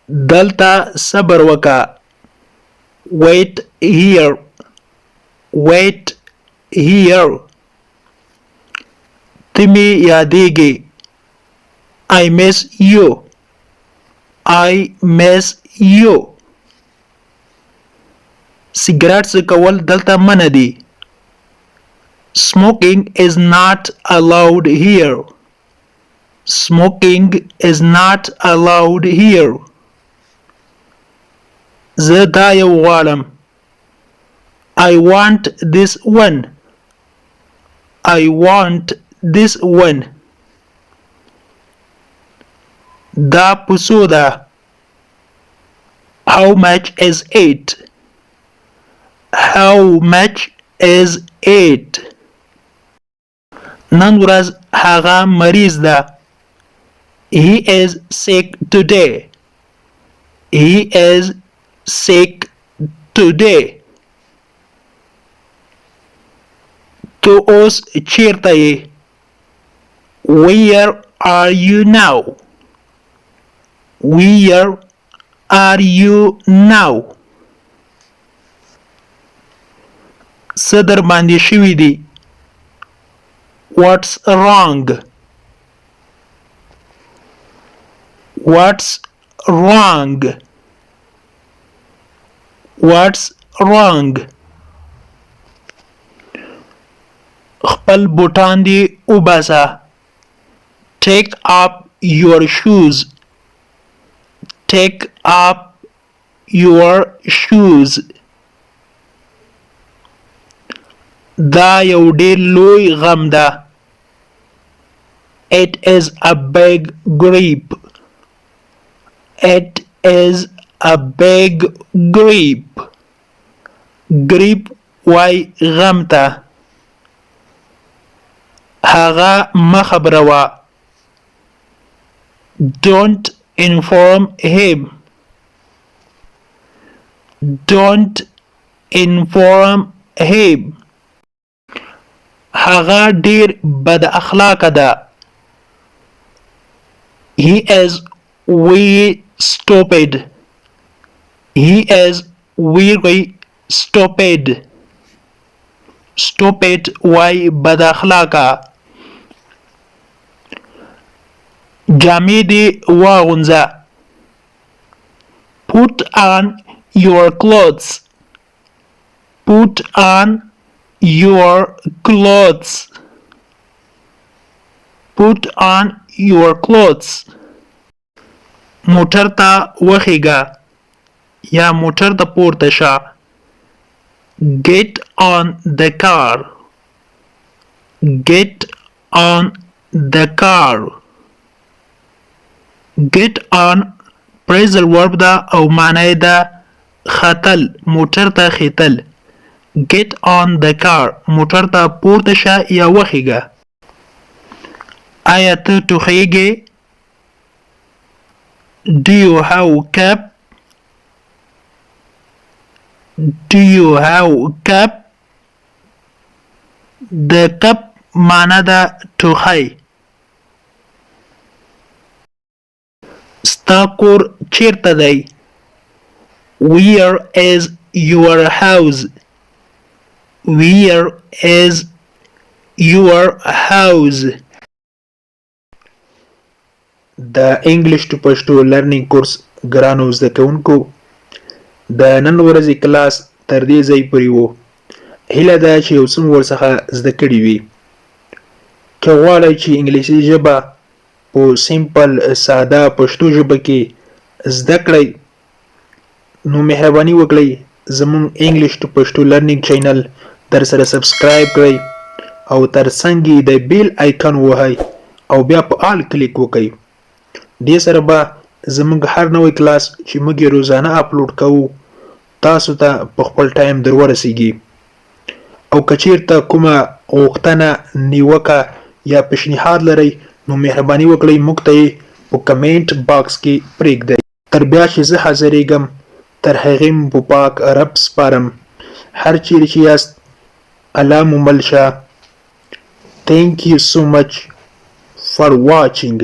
دلته صبر وکړه. Wait here. Wait here. ته مې یادېږې. I miss you. I miss you. سګرټ څکول دلته منع دي. Smoking is not allowed here. Smoking is not allowed here. زه دا یو غواړم. I want this one. I want this one. دا په څو ده. How much is it? How much is it? نن ورځ هغه مریض ده. He is sick today. He is sick today. تو اوس چیرته یې. Where are you now? Where are you now? څه در باندې شوي دي. What's wrong? What's wrong? What's wrong? خپل بوټان دې وباسه. Take up your shoes. Take up your shoes. دا یو ډېر لوی غم ده. It is a big grief. It is a big grief. Grief وای غم ته. هغه مه خبروه. Don't inform him. Don't inform him. هغه ډیر بد اخلاقه ده. He is very stupid. He is very stupid. Stupid وای بد اخلاقه. جامې دې واغونځه. Put on your clothes. Put on your clothes. Put on your clothes. موټر ته وخیږه یا موټر ته پورته شه. Get on the car. Get on the car. Get on phrasal verb ده او معنی ده ختل. موټر ته ختل. Get on the car. موټر ته پورته شه یا وخیږه. آیا ته ټوخیږې؟ Do you have cap? Do you have cap? د کپ معنی ده ټوخی. ستا کور چیرته دی؟ Where is your house? Where is your house? د انګلیش ټو پښتو لرنینګ کورس ګرانو زده کوونکو د نن ورځې کلاس تر دې ځای پورې و. هیله ده چې یو څه مو ورڅخه زده کړي وي. که غواړئ چې انګلیسي ژبه په سیمپل ساده پښتو ژبه کې زده کړئ نو مهرباني وکړئ زموږ انګلیش ټو پښتو لرنینګ چینل در سره سبسکرایب کړئ او تر څنګ یې د بیل آیکن ووهئ او بیا په آل کلیک وکړئ. دې سره به زموږ هر نوی کلاس چې موږ یې روزانه اپلوډ کوو تاسو ته په خپل ټایم در ورسیږي. او که چیرته کومه غوښتنه نیوکه یا پیشنهاد لرئ نو مهرباني وکړئ موږ ته یې په کمنټ باکس کې پرېږدئ. تر بیا چې زه حاضرېږم تر هغې مو په پاک رب سپارم. هر چیرې چې یاست الله مو مل شه. Thank you so much for watching.